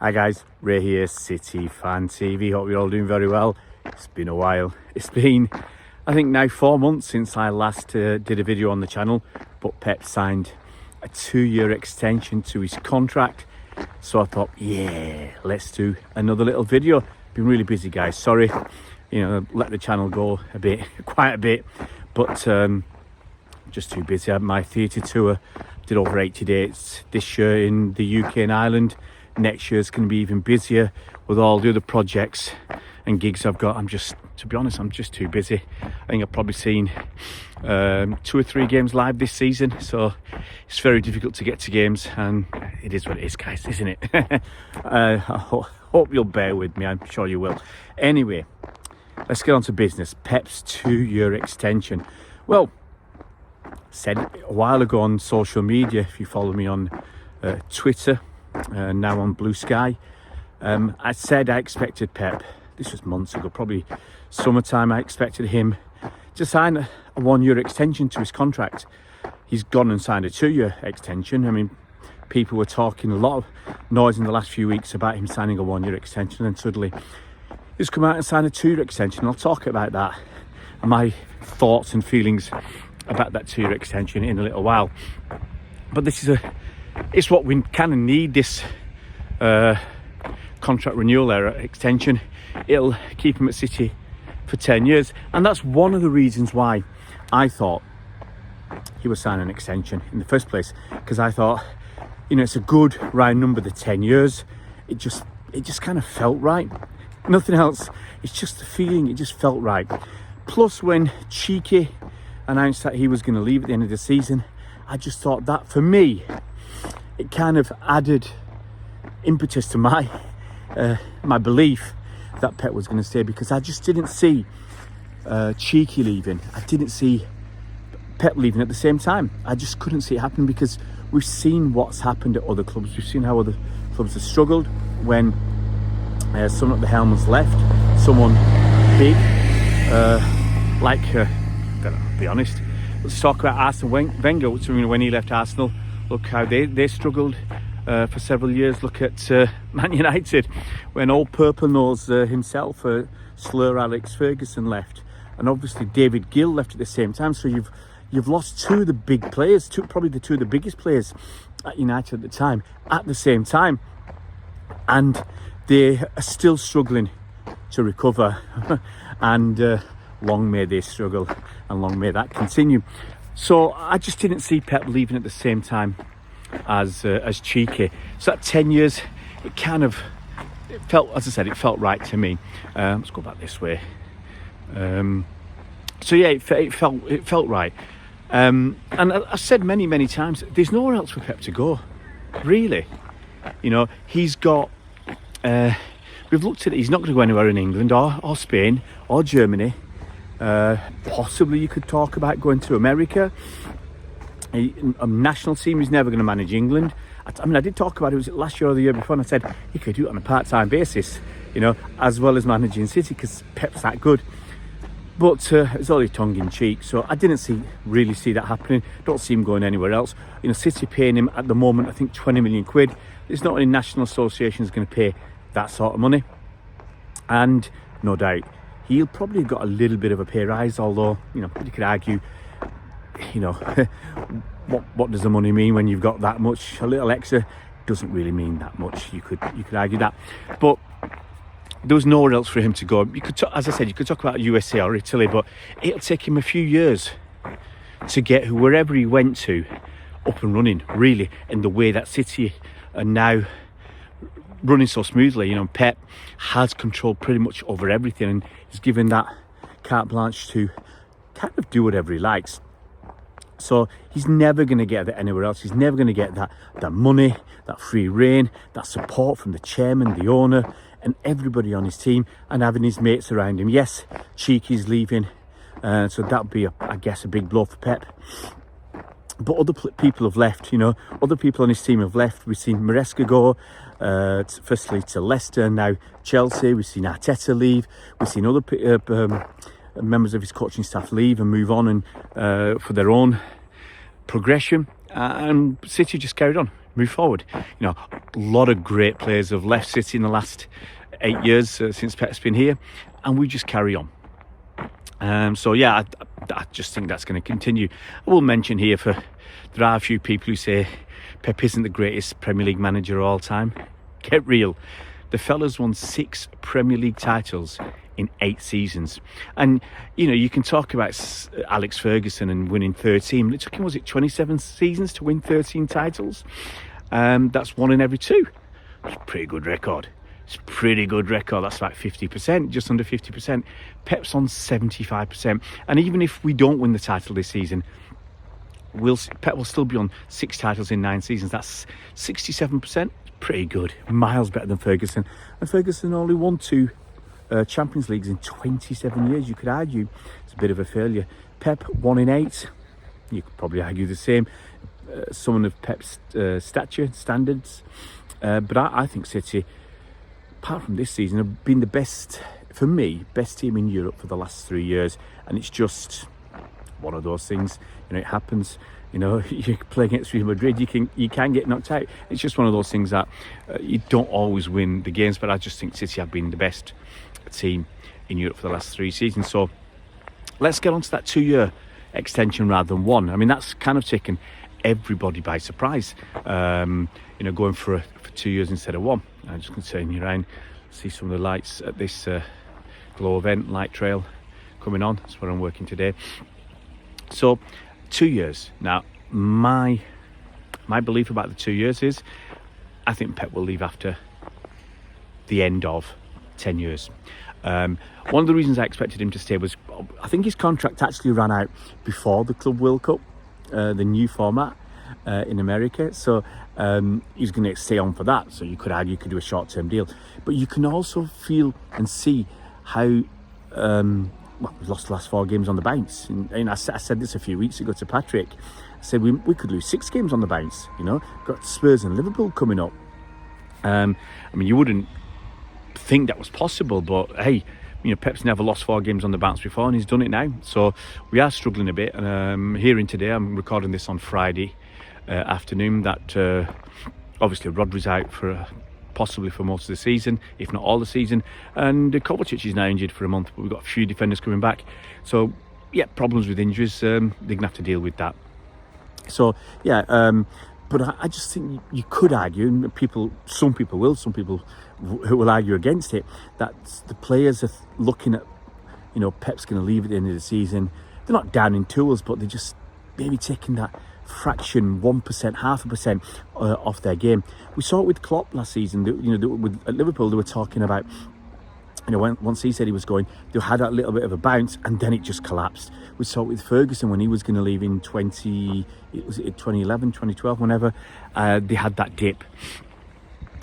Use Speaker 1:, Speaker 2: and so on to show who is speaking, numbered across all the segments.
Speaker 1: Hi guys, Ray here, City Fan TV. Hope you're all doing very well. It's been a while. It's been, I think now 4 months since I last did a video on the channel, but Pep signed a 2-year extension to his contract. So I thought, yeah, let's do another little video. Been really busy guys, sorry. Let the channel go a bit, quite a bit, but just too busy. I had my theatre tour, did over 80 dates this year in the UK and Ireland. Next year's going to be even busier with all the other projects and gigs I've got. To be honest, I'm just too busy. I think I've probably seen 2 or 3 games live this season, so it's very difficult to get to games, and it is what it is, guys, isn't it? I hope you'll bear with me. I'm sure you will. Anyway, let's get on to business. Pep's 2-year extension. Well, said a while ago on social media, if you follow me on Twitter, now on Blue Sky, I said I expected Pep, this was months ago, probably summertime, I expected him to sign a 1-year extension to his contract. He's gone and signed a 2-year extension. I mean, people were talking a lot of noise in the last few weeks about him signing a 1-year extension, and suddenly he's come out and signed a 2-year extension. I'll talk about that and my thoughts and feelings about that 2-year extension in a little while. But it's what we kind of need, this contract renewal era extension. It'll keep him at City for 10 years, and that's one of the reasons why I thought he was signing an extension in the first place, because I thought, it's a good round number, the 10 years. It just kind of felt right. Nothing else. It's just the feeling. It just felt right. Plus, when Cheeky announced that he was going to leave at the end of the season, I just thought that, for me, it kind of added impetus to my belief that Pep was going to stay, because I just didn't see Cheeky leaving. I didn't see Pep leaving at the same time. I just couldn't see it happen, because we've seen what's happened at other clubs. We've seen how other clubs have struggled when someone at the helm has left, someone big, I'll be honest. Let's talk about Arsene Wenger. When he left Arsenal, look how they struggled for several years. Look at Man United, when old Purple Nose himself, Slur Alex Ferguson, left, and obviously David Gill left at the same time. So you've lost 2 of the big players, probably the 2 of the biggest players at United at the time, at the same time, and they are still struggling to recover. And long may they struggle, and long may that continue. So I just didn't see Pep leaving at the same time as Cheeky. So that 10 years, it felt, as I said, it felt right to me. Let's go back this way. So yeah, it felt right. And I've said many times, there's nowhere else for Pep to go, really. He's got, we've looked at it, he's not going to go anywhere in England or Spain or Germany. Possibly you could talk about going to America. A national team. He's never going to manage England. I did talk about it, was it last year or the year before, and I said he could do it on a part-time basis, as well as managing City, because Pep's that good. But it's only tongue-in-cheek, so I didn't really see that happening. Don't see him going anywhere else. City paying him at the moment, I think, 20 million quid. There's not any national association is going to pay that sort of money, and no doubt he'll probably have got a little bit of a pay rise, although, you could argue, what does the money mean when you've got that much? A little extra doesn't really mean that much. You could argue that. But there was nowhere else for him to go. As I said, you could talk about USA or Italy, but it'll take him a few years to get wherever he went to up and running, really, in the way that City are now running so smoothly. Pep has control pretty much over everything, and he's given that carte blanche to kind of do whatever he likes. So he's never going to get that anywhere else. He's never going to get that money, that free reign, that support from the chairman, the owner, and everybody on his team, and having his mates around him. Yes, Cheeky's leaving, so that'll be, I guess, a big blow for Pep. But other people have left, other people on his team have left. We've seen Maresca go, firstly to Leicester, now Chelsea. We've seen Arteta leave. We've seen other members of his coaching staff leave and move on and for their own progression. And City just carried on. move forward. You know, a lot of great players have left City in the last 8 years since Pep's been here, and we just carry on. So yeah, I just think that's going to continue. I will mention here, there are a few people who say Pep isn't the greatest Premier League manager of all time. Get real. The fella's won 6 Premier League titles in 8 seasons. And, you know, you can talk about Alex Ferguson and winning 13. It took him, was it 27 seasons to win 13 titles? That's 1 in every 2. That's a pretty good record. It's a pretty good record. That's about 50%, just under 50%. Pep's on 75%. And even if we don't win the title this season, Pep will still be on 6 titles in 9 seasons. That's 67%. Pretty good. Miles better than Ferguson. And Ferguson only won 2 Champions Leagues in 27 years. You could argue it's a bit of a failure. Pep 1 in 8. You could probably argue the same. Someone of Pep's stature, standards. But I think City, apart from this season, have been the best, for me, best team in Europe for the last 3 years. And it's just one of those things. You know, it happens. You know, you play against Real Madrid, you can get knocked out. It's just one of those things that you don't always win the games. But I just think City have been the best team in Europe for the last 3 seasons. So let's get on to that 2-year extension rather than 1. I mean, that's kind of taken everybody by surprise. You know, going for 2 years instead of 1. I'm just going to turn you around, see some of the lights at this Glow event, light trail coming on. That's where I'm working today. So 2 years. Now, my belief about the 2 years is I think Pep will leave after the end of 10 years. One of the reasons I expected him to stay was I think his contract actually ran out before the Club World Cup, the new format in America. So he's going to stay on for that. So you could argue you could do a short-term deal. But you can also feel and see how we've lost the last 4 games on the bounce. And I said this a few weeks ago to Patrick. I said we could lose 6 games on the bounce. You know, got Spurs and Liverpool coming up. I mean, you wouldn't think that was possible, but hey, you know, Pep's never lost 4 games on the bounce before, and he's done it now. So we are struggling a bit. And hearing today, I'm recording this on Friday afternoon, that obviously Rodri's out for possibly for most of the season, if not all the season, and Kovacic is now injured for a month, but we've got a few defenders coming back. So yeah, problems with injuries, they're gonna have to deal with that. So yeah, but I just think you could argue, and some people who will argue against it, that the players are looking at, you know, Pep's going to leave at the end of the season. They're not down in tools, but they're just maybe taking that fraction, 1%, 0.5% off their game. We saw it with Klopp last season. At Liverpool, they were talking about, you know, once he said he was going, they had that little bit of a bounce, and then it just collapsed. We saw it with Ferguson when he was going to leave in 2011, 2012, whenever. They had that dip,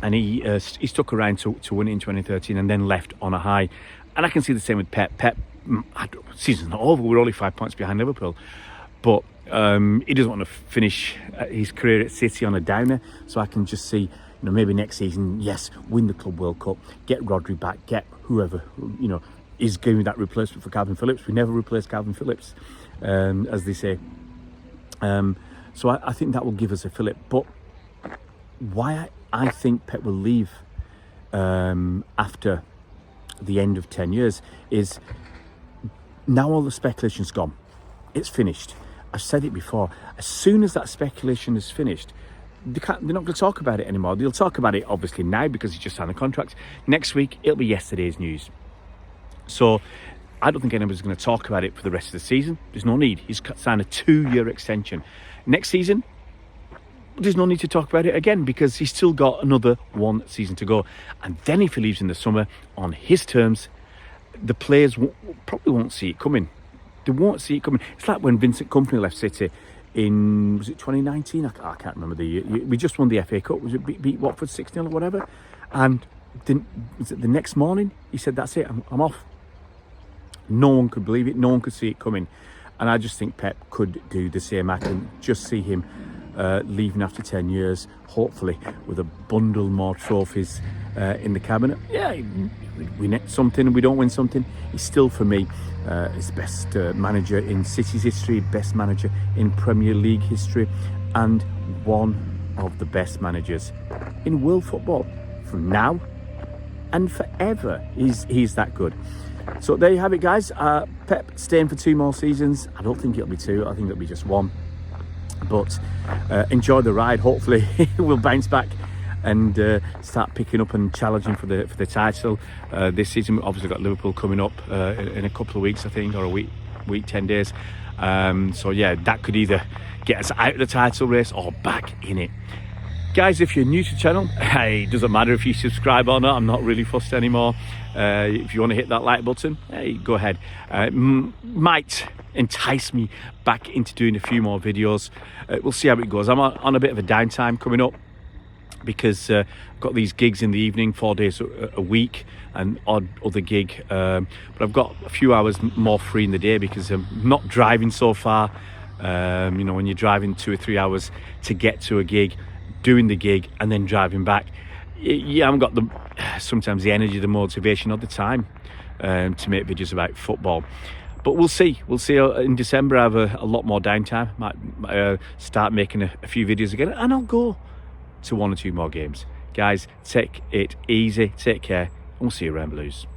Speaker 1: and he stuck around to win it in 2013, and then left on a high. And I can see the same with Pep. Season's not over. We're only 5 points behind Liverpool, but he doesn't want to finish his career at City on a downer. So I can just see, you know, maybe next season, yes, win the Club World Cup, get Rodri back, get whoever, you know, is giving that replacement for Calvin Phillips. We never replace Calvin Phillips, as they say. So I think that will give us a fillip. But why I think Pep will leave after the end of 10 years is now all the speculation's gone. It's finished. I've said it before. As soon as that speculation is finished, they're not going to talk about it anymore. They'll talk about it obviously now because he just signed a contract. Next week, it'll be yesterday's news. So I don't think anybody's going to talk about it for the rest of the season. There's no need. He's signed a 2-year extension. Next season, there's no need to talk about it again because he's still got another 1 season to go. And then if he leaves in the summer on his terms, the players probably won't see it coming. They won't see it coming. It's like when Vincent Kompany left City in, was it 2019? I can't remember the year. We just won the FA Cup. Was it beat Watford 6-0 or whatever? And was it the next morning? He said, that's it, I'm off. No one could believe it. No one could see it coming. And I just think Pep could do the same. I can just see him leaving after 10 years, hopefully with a bundle more trophies in the cabinet. Yeah, we win something and we don't win something. He's still, for me, his best manager in City's history, best manager in Premier League history, and one of the best managers in world football from now and forever. He's that good. So there you have it, guys. Pep staying for 2 more seasons. I don't think it'll be 2. I think it'll be just 1. But enjoy the ride. Hopefully we'll bounce back and start picking up and challenging for the title this season. We've obviously got Liverpool coming up in a couple of weeks, I think, or a week 10 days. So yeah, that could either get us out of the title race or back in it. Guys, if you're new to the channel, hey, it doesn't matter if you subscribe or not. I'm not really fussed anymore. If you want to hit that like button, hey, go ahead. Might entice me back into doing a few more videos. We'll see how it goes. I'm on a bit of a downtime coming up because I've got these gigs in the evening, 4 days a week, and odd other gig. But I've got a few hours more free in the day because I'm not driving so far. You know, when you're driving 2 or 3 hours to get to a gig, doing the gig and then driving back, you haven't got sometimes the energy, the motivation or the time to make videos about football. But we'll see in December. I have a lot more downtime. Might start making a few videos again, and I'll go to 1 or 2 more games. Guys, take it easy, take care, and we'll see you around Blues.